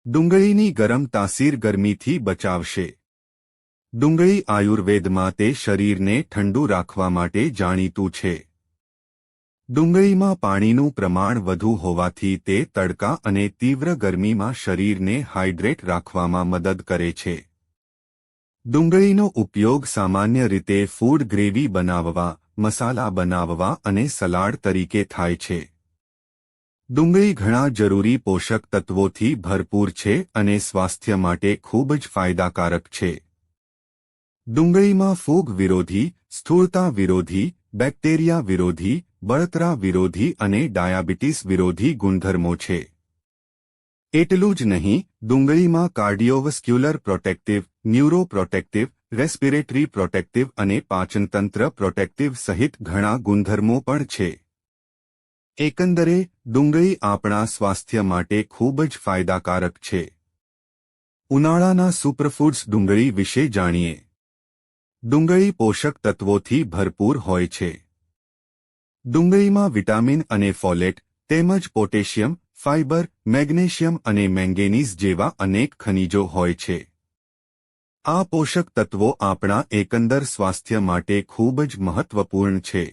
ડુંગળીની ગરમ તાસીર ગરમીથી બચાવશે। ડુંગળી આયુર્વેદમાં તે શરીરને ઠંડુ રાખવા માટે જાણીતું છે। ડુંગળીમાં પાણીનું પ્રમાણ વધુ હોવાથી તે તડકા અને તીવ્ર ગરમીમાં શરીરને હાઇડ્રેટ રાખવામાં મદદ કરે છે। ડુંગળીનો ઉપયોગ સામાન્ય રીતે ફૂડ ગ્રેવી બનાવવા, મસાલા બનાવવા અને સલાડ તરીકે થાય છે। ડુંગળી ઘણા જરૂરી પોષક તત્વોથી ભરપૂર છે અને સ્વાસ્થ્ય માટે ખૂબ જ ફાયદાકારક છે। ડુંગળીમાં ફૂગ વિરોધી, સ્થૂળતા વિરોધી, બેક્ટેરિયા વિરોધી, બળતરા વિરોધી અને ડાયાબિટીસ વિરોધી ગુણધર્મો છે। એટલું જ નહીં, ડુંગળીમાં cardiovascular protective, neuro protective, respiratory protective અને પાચનતંત્ર પ્રોટેક્ટિવ સહિત ઘણા ગુણધર્મો પણ છે। એકંદરે ડુંગળી આપણા સ્વાસ્થ્ય માટે ખૂબ જ ફાયદાકારક છે। ઉનાળાના સુપરફૂડ્સ ડુંગળી વિશે જાણીએ। ડુંગળી પોષક તત્વોથી ભરપૂર હોય છે। ડુંગળીમાં વિટામિન અને ફોલેટ તેમજ પોટેશિયમ, ફાઇબર, મેગ્નેશિયમ અને મેંગેનીઝ જેવા અનેક ખનિજો હોય છે। આ પોષક તત્વો આપણા એકંદર સ્વાસ્થ્ય માટે ખૂબ જ મહત્વપૂર્ણ છે।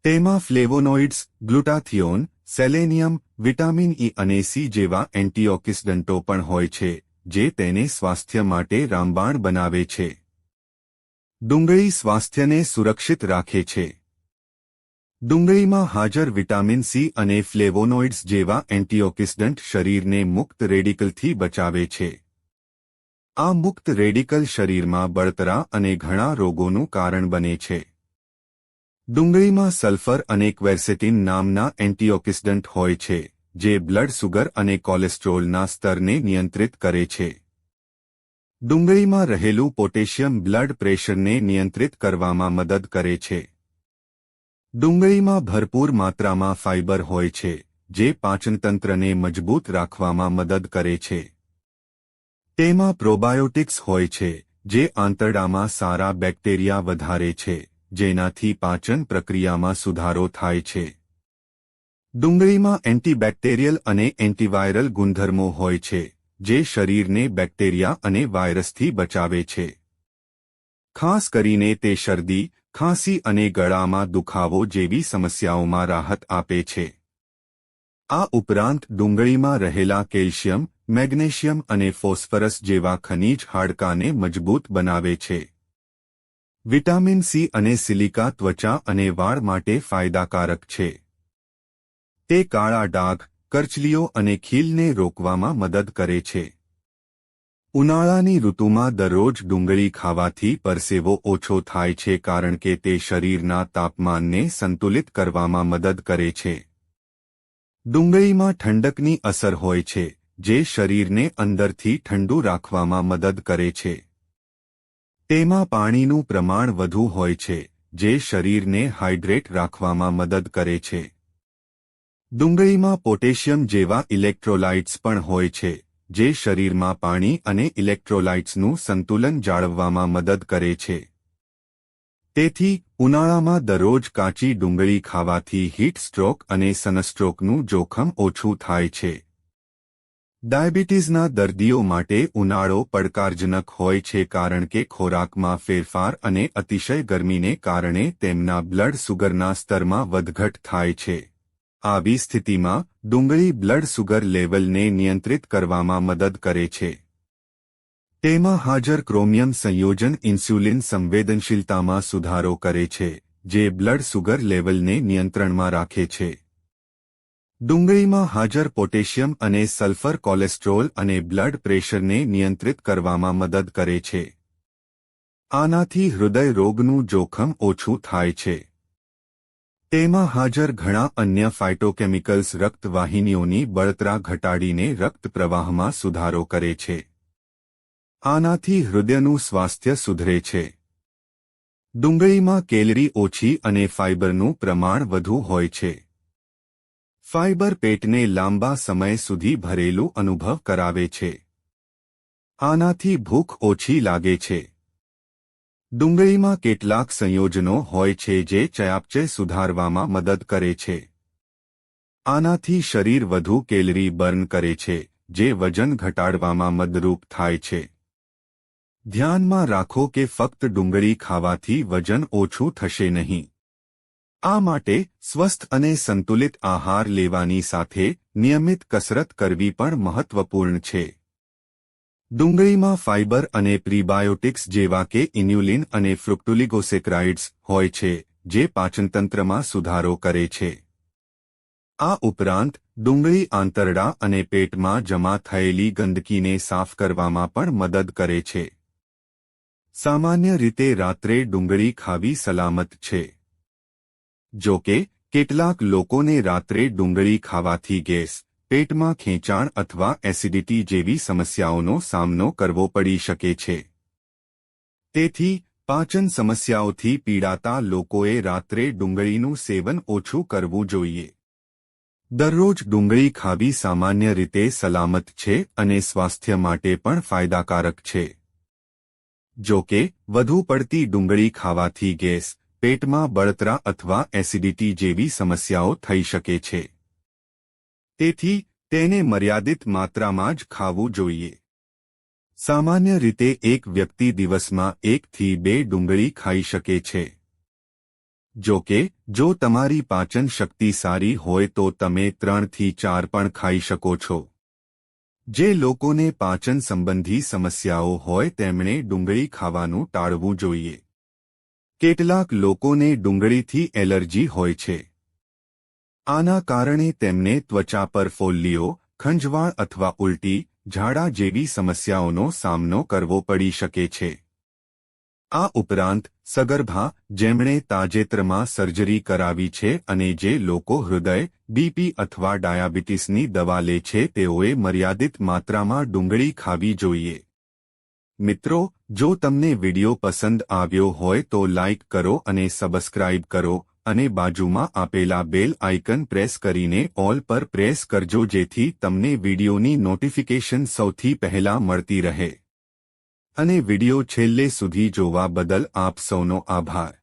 તેમાં ફ્લેવોનોઇડ્સ, ગ્લુટાથિયોન, સેલેનિયમ, વિટામિન ઇ અને સી જેવા એન્ટીઓક્સિડન્ટો પણ હોય છે, જે તેને સ્વાસ્થ્ય માટે રામબાણ બનાવે છે। ડુંગળી સ્વાસ્થ્યને સુરક્ષિત રાખે છે। ડુંગળીમાં હાજર વિટામિન સી અને ફ્લેવોનોઇડ્સ જેવા એન્ટીઓક્સિડન્ટ શરીરને મુક્ત રેડિકલથી બચાવે છે। આ મુક્ત રેડિકલ શરીરમાં બળતરા અને ઘણા રોગોનું કારણ બને છે। ડુંગળીમાં સલ્ફર અને ક્વેર્સેટિન નામના એન્ટીઓક્સિડન્ટ હોય છે, જે બ્લડ સુગર અને કોલેસ્ટ્રોલના સ્તરને નિયંત્રિત કરે છે। ડુંગળીમાં રહેલું પોટેશિયમ બ્લડ પ્રેશરને નિયંત્રિત કરવામાં મદદ કરે છે। ડુંગળીમાં ભરપૂર માત્રામાં ફાઇબર હોય છે, જે પાચનતંત્રને મજબૂત રાખવામાં મદદ કરે છે। તેમાં પ્રોબાયોટિક્સ હોય છે, જે આંતરડામાં સારા બેક્ટેરિયા વધારે છે, જેનાથી પાચન પ્રક્રિયામાં સુધારો થાય છે। ડુંગળીમાં એન્ટીબેક્ટેરિયલ અને એન્ટીવાયરલ ગુણધર્મો હોય છે, જે શરીરને બેક્ટેરિયા અને વાયરસથી બચાવે છે। ખાસ કરીને તે શરદી, ખાંસી અને ગળામાં દુખાવો જેવી સમસ્યાઓમાં રાહત આપે છે। આ ઉપરાંત ડુંગળીમાં રહેલા કેલ્શિયમ, મેગ્નેશિયમ અને ફોસ્ફરસ જેવા ખનિજ હાડકાને મજબૂત બનાવે છે। વિટામિન સી અને સિલિકા ત્વચા અને વાળ માટે ફાયદાકારક છે। તે કાળા ડાઘ, કરચલીઓ અને ખીલને રોકવામાં મદદ કરે છે। ઉનાળાની ઋતુમાં દરરોજ ડુંગળી ખાવાથી પરસેવો ઓછો થાય છે કારણ કે તે શરીરના તાપમાનને સંતુલિત કરવામાં મદદ કરે છે। ડુંગળીમાં ઠંડકની અસર હોય છે, જે શરીરને અંદરથી ઠંડુ રાખવામાં મદદ કરે છે। તેમાં પાણીનું પ્રમાણ વધુ હોય છે, જે શરીરને હાઇડ્રેટ રાખવામાં મદદ કરે છે। ડુંગળીમાં પોટેશિયમ જેવા ઇલેક્ટ્રોલાઇટ્સ પણ હોય છે, જે શરીરમાં પાણી અને ઇલેક્ટ્રોલાઇટ્સનું સંતુલન જાળવવામાં મદદ કરે છે। તેથી ઉનાળામાં દરરોજ કાચી ડુંગળી ખાવાથી હીટ સ્ટ્રોક અને સનસ્ટ્રોકનું જોખમ ઓછું થાય છે। ડાયાબિટીસના દર્દીઓ માટે ઉનાળો પડકારજનક હોય છે કારણ કે ખોરાકમાં ફેરફાર અને અતિશય ગરમીને કારણે તેમના બ્લડ સુગરના સ્તરમાં વધઘટ થાય છે। આવી સ્થિતિમાં ડુંગળી બ્લડ સુગર લેવલને નિયંત્રિત કરવામાં મદદ કરે છે। તેમાં હાજર ક્રોમિયમ સંયોજન ઇન્સ્યુલિન સંવેદનશીલતામાં સુધારો કરે છે, જે બ્લડ સુગર લેવલને નિયંત્રણમાં રાખે છે। ડુંગળીમાં હાજર પોટેશિયમ અને સલ્ફર કોલેસ્ટ્રોલ અને બ્લડ પ્રેશરને નિયંત્રિત કરવામાં મદદ કરે છે। આનાથી હૃદય રોગનું જોખમ ઓછું થાય છે। તેમાં હાજર ઘણા અન્ય ફાઇટોકેમિકલ્સ રક્તવાહિનીઓની બળતરા ઘટાડીને રક્ત પ્રવાહમાં સુધારો કરે છે। આનાથી હૃદયનું સ્વાસ્થ્ય સુધરે છે। ડુંગળીમાં કેલરી ઓછી અને ફાઇબરનું પ્રમાણ વધુ હોય છે। ફાઇબર પેટને લાંબા સમય સુધી ભરેલું અનુભવ કરાવે છે। આનાથી ભૂખ ઓછી લાગે છે। ડુંગળીમાં કેટલાક સંયોજનો હોય છે જે ચયાપચય સુધારવામાં મદદ કરે છે। આનાથી શરીર વધુ કેલરી બર્ન કરે છે, જે વજન ઘટાડવામાં મદદરૂપ થાય છે. ધ્યાનમાં રાખો કે ફક્ત ડુંગળી ખાવાથી વજન ઓછું થશે નહીં. આ માટે સ્વસ્થ અને સંતુલિત આહાર લેવાની સાથે નિયમિત કસરત કરવી પણ મહત્વપૂર્ણ છે. ડુંગળીમાં ફાઇબર અને પ્રીબાયોટિક્સ જેવા કે ઇન્યુલિન અને ફ્રુક્ટોલિગોસેક્રાઇડ્સ હોય છે, જે પાચનતંત્રમાં સુધારો કરે છે. આ ઉપરાંત ડુંગળી આંતરડા અને પેટમાં જમા થયેલી ગંદકીને સાફ કરવામાં પણ મદદ કરે છે. સામાન્ય રીતે રાત્રે ડુંગળી ખાવી સલામત છે. જો કે કેટલાક લોકોને રાત્રે ડુંગળી ખાવાથી ગેસ, પેટમાં ખેંચાણ અથવા એસિડિટી જેવી સમસ્યાઓનો સામનો કરવો પડી શકે છે. તેથી પાચન સમસ્યાઓથી પીડાતા લોકોએ રાત્રે ડુંગળીનું સેવન ઓછું કરવું જોઈએ. દરરોજ ડુંગળી ખાવી સામાન્ય રીતે સલામત છે અને સ્વાસ્થ્ય માટે પણ ફાયદાકારક છે. જો કે વધુ પડતી ડુંગળી ખાવાથી ગેસ, પેટમાં બળતરા અથવા એસિડિટી જેવી સમસ્યાઓ થઈ શકે છે. તેથી તેને મર્યાદિત માત્રામાં જ ખાવું જોઈએ. સામાન્ય રીતે એક વ્યક્તિ દિવસમાં 1 થી 2 ડુંગળી ખાઈ શકે છે. જો કે જો તમારી પાચન શક્તિ સારી હોય તો તમે 3 થી 4 પણ ખાઈ શકો છો. જે લોકોને પાચન સંબંધી સમસ્યાઓ હોય તેમણે ડુંગળી ખાવાનું ટાળવું જોઈએ. કેટલાક લોકોને ડુંગળીથી એલર્જી હોય છે. આના કારણે તેમને ત્વચા પર ફોલ્લીઓ, ખંજવાળ અથવા ઉલટી, ઝાડા જેવી સમસ્યાઓનો સામનો કરવો પડી શકે છે. આ ઉપરાંત સગર્ભા, જેમણે તાજેતરમાં સર્જરી કરાવી છે અને જે લોકો હૃદય, બીપી અથવા ડાયાબિટીસની દવા લે છે તેઓએ મર્યાદિત માત્રામાં ડુંગળી ખાવી જોઈએ. મિત્રો, જો તમને વિડિયો પસંદ આવ્યો હોય તો લાઇક કરો અને સબસ્ક્રાઇબ કરો અને બાજુમાં આપેલા બેલ આઇકન પ્રેસ કરીને ઓલ પર પ્રેસ કરજો જેથી તમને વિડિયોની નોટિફિકેશન સૌથી પહેલા મળતી રહે. અને વિડિયો છેલ્લે સુધી જોવા બદલ આપ સૌનો આભાર.